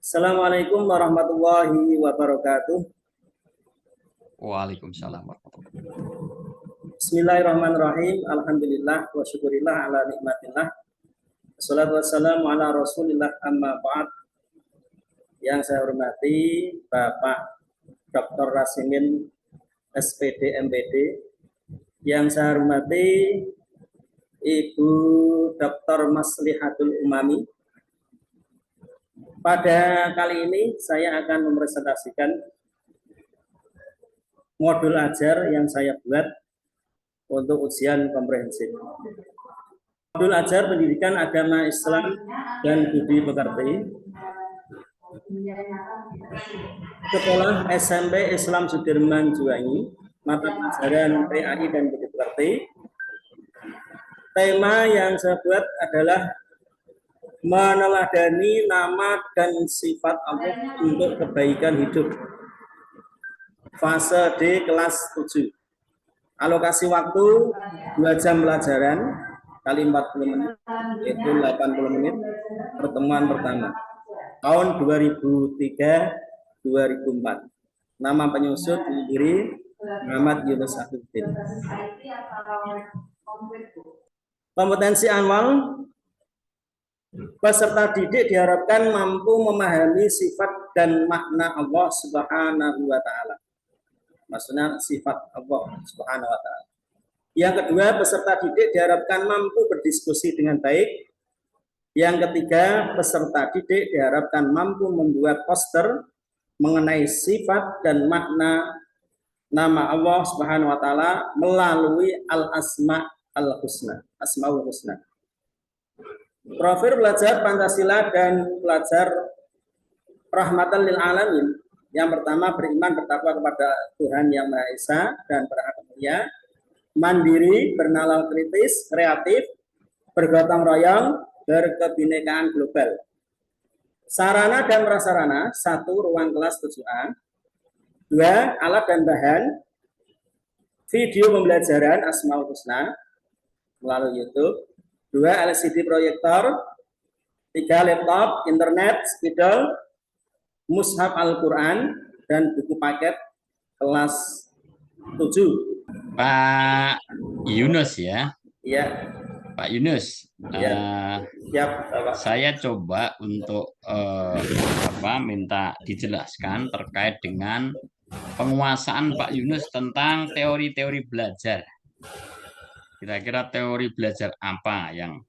Assalamualaikum warahmatullahi wabarakatuh. Waalaikumsalam warahmatullahi wabarakatuh. Bismillahirrahmanirrahim. Alhamdulillah wa syukurillah ala nikmatillah. Wassalatu wassalamu ala rasulillah amma ba'd. Yang saya hormati Bapak Dr. Rasimin SPD MPD. Yang saya hormati Ibu Dr. Maslihatul Umami. Pada kali ini saya akan mempresentasikan modul ajar yang saya buat untuk ujian komprehensif. Modul ajar pendidikan agama Islam dan budi pekerti. Sekolah SMP Islam Sudirman Juwangi, mata pelajaran PAI dan budi pekerti. Tema yang saya buat adalah meneladani nama dan sifat Allah untuk kebaikan hidup. Fase D kelas 7. Alokasi waktu 2 jam pelajaran kali 40 menit, yaitu 80 menit. Pertemuan pertama tahun 2003-2004. Nama penyusun diri Muhammad Yunus Afifuddin. Kompetensi awal, peserta didik diharapkan mampu memahami sifat dan makna Allah Subhanahu wa Ta'ala. Maksudnya sifat Allah Subhanahu wa Ta'ala. Yang kedua, peserta didik diharapkan mampu berdiskusi dengan baik. Yang ketiga, peserta didik diharapkan mampu membuat poster mengenai sifat dan makna nama Allah Subhanahu wa Ta'ala melalui al-asma al-husna, asmaul husna. Profil belajar Pancasila dan belajar rahmatan lil alamin. Yang pertama, beriman bertakwa kepada Tuhan Yang Maha Esa dan beragama mulia, mandiri, bernalar kritis, kreatif, bergotong royong, berkebinekaan global. Sarana dan prasarana, 1. Ruang kelas 7A, 2. Alat dan bahan, video pembelajaran Asmaul Husna melalui YouTube, 2. LCD proyektor, 3. laptop, internet, spidol, mushaf Al-Quran, dan buku paket kelas 7. Pak Yunus ya? Iya. Pak Yunus, ya. Saya coba untuk minta dijelaskan terkait dengan penguasaan Pak Yunus tentang teori-teori belajar. Kira-kira teori belajar apa yang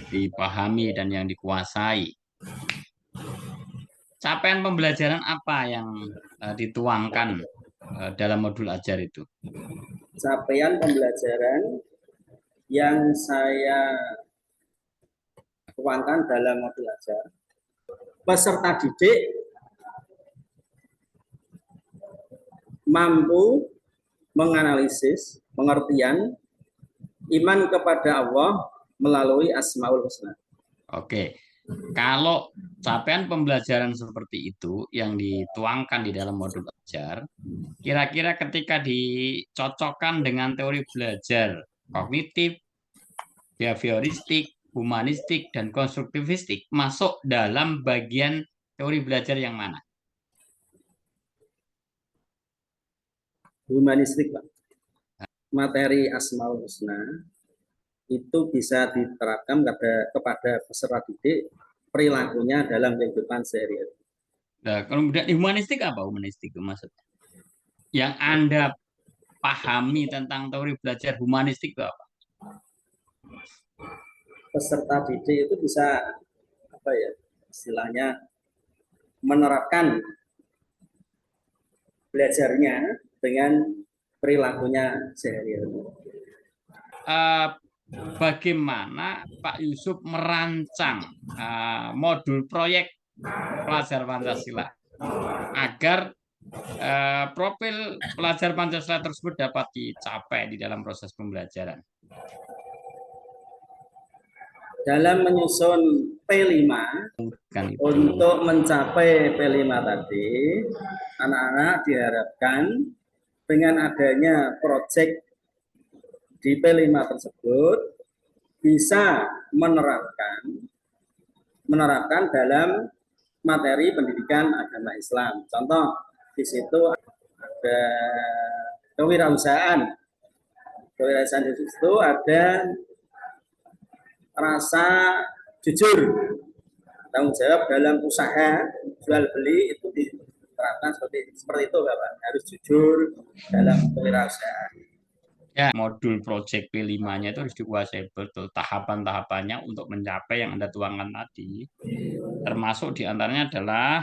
dipahami dan yang dikuasai? Capaian pembelajaran apa yang dituangkan dalam modul ajar itu? Capaian pembelajaran yang saya tuangkan dalam modul ajar, peserta didik mampu menganalisis pengertian iman kepada Allah melalui Asmaul Husna. Oke. Kalau capaian pembelajaran seperti itu yang dituangkan di dalam modul ajar, kira-kira ketika dicocokkan dengan teori belajar kognitif, behavioristik, humanistik, dan konstruktivistik, masuk dalam bagian teori belajar yang mana? Humanistik, Pak. Materi Asmaul Husna itu bisa diterapkan kepada peserta didik perilakunya dalam kehidupan sehari-hari. Nah, kemudian humanistik apa humanistik itu maksudnya? Yang Anda pahami tentang teori belajar humanistik itu apa? Peserta didik itu bisa istilahnya menerapkan belajarnya dengan perilakunya sehari-hari. Bagaimana Pak Yusuf merancang modul proyek pelajar Pancasila agar profil pelajar Pancasila tersebut dapat dicapai di dalam proses pembelajaran? Dalam menyusun P5, untuk mencapai P5 tadi, anak-anak diharapkan dengan adanya proyek di P5 tersebut bisa menerapkan dalam materi pendidikan agama Islam. Contoh di situ ada kewirausahaan. Kewirausahaan di situ ada rasa jujur, tanggung jawab dalam usaha jual beli itu diterapkan seperti itu Bapak, harus jujur dalam kewirausahaan. Ya, modul project P5-nya itu harus dikuasai betul tahapan-tahapannya untuk mencapai yang Anda tuangkan tadi. Termasuk diantaranya adalah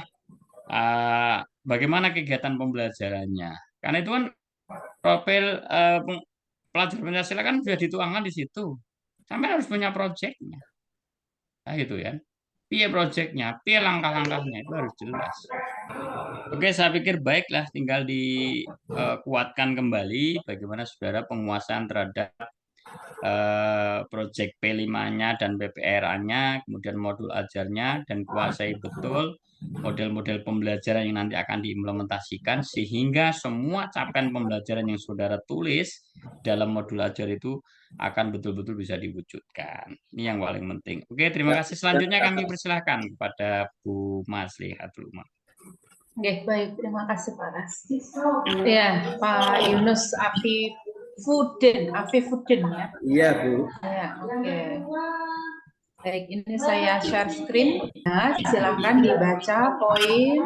bagaimana kegiatan pembelajarannya. Karena itu kan profil pelajar Pancasila kan sudah dituangkan di situ. Sampai harus punya projectnya. Nah, itu ya. Piye projectnya, piye langkah-langkahnya itu harus jelas. Oke, saya pikir baiklah, tinggal dikuatkan kembali bagaimana saudara penguasaan terhadap project P5-nya dan PPRA-nya, kemudian modul ajarnya, dan kuasai betul model-model pembelajaran yang nanti akan diimplementasikan sehingga semua capaian pembelajaran yang saudara tulis dalam modul ajar itu akan betul-betul bisa diwujudkan. Ini yang paling penting. Oke, terima kasih. Selanjutnya kami persilahkan kepada Bu Maslihatul Umam. Oke, baik. Terima kasih Pak Ras. Ya, Pak Yunus Afifudin ya. Iya Bu. Ya, oke. Baik, ini saya share screen. Ya, silakan dibaca poin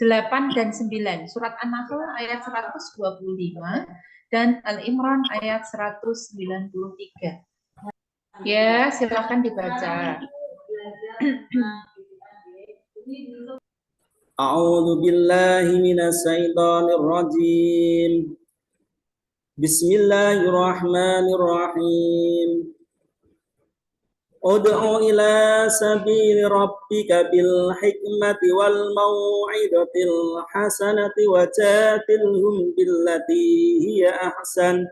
8 dan 9. Surat An-Nahl ayat 125 dan Al-Imran ayat 193. Ya, silakan dibaca. A'udzu billahi minasy syaithanir rajim. Bismillahirrahmanirrahim. Ud'u ila sabili rabbika bil hikmati wal mau'izatil hasanati wajadilhum billati hiya ahsan.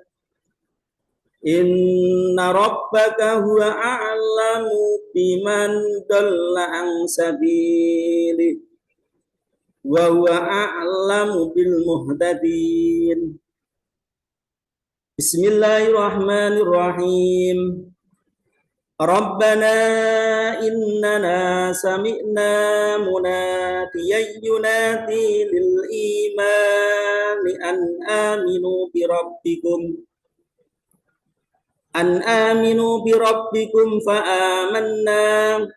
Inna rabbaka huwa a'lamu biman dalla an sabili wa huwa a'lamu bil muhtadin. Bismillahirrahmanirrahim. Rabbana innana sami'na munadiyan yunadi lil imani an aminu bi rabbikum fa amanna.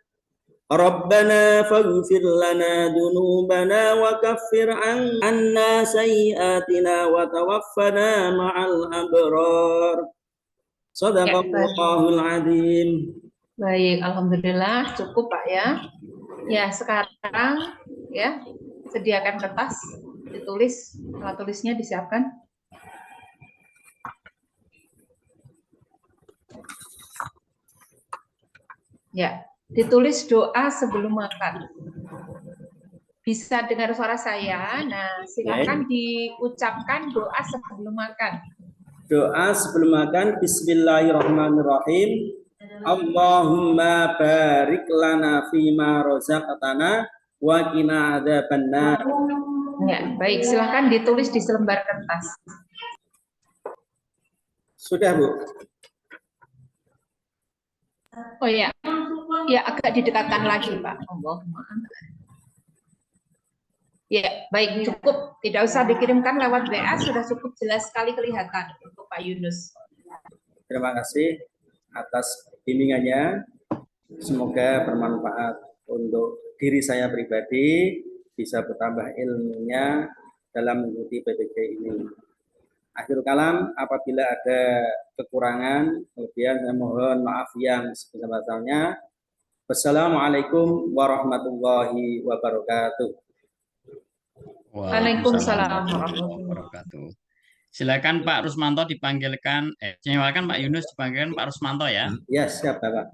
Rabbana faghfir lana dhunubana wa kaffir anna sayyi'atina wa tawaffana ma'al abrar. Shadaqallahul adzim. Baik, alhamdulillah cukup Pak ya. Ya, sekarang ya sediakan kertas, ditulis, alat tulisnya disiapkan. Ya, ditulis doa sebelum makan. Bisa dengar suara saya? Nah, silakan diucapkan doa sebelum makan. Doa sebelum makan, Bismillahirrahmanirrahim. Allahumma barik lana fima razaqtana wa qina adzabannar. Ya, baik, silakan ditulis di selembar kertas. Sudah, Bu. Oh ya. Ya, agak didekatkan lagi, Pak. Ya, baik, cukup. Tidak usah dikirimkan lewat WA, sudah cukup jelas sekali kelihatan untuk Pak Yunus. Terima kasih atas bimbingannya. Semoga bermanfaat untuk diri saya pribadi, bisa bertambah ilmunya dalam mengikuti PTJ ini. Akhir kalam, apabila ada kekurangan, kemudian saya mohon maaf yang sebesar-besarnya. Wassalamualaikum warahmatullahi wabarakatuh. Waalaikumsalam warahmatullahi wabarakatuh. Silakan Pak Rusmanto dipanggilkan, silakan Pak Yunus dipanggilkan Pak Rusmanto ya. Ya, siap Bapak.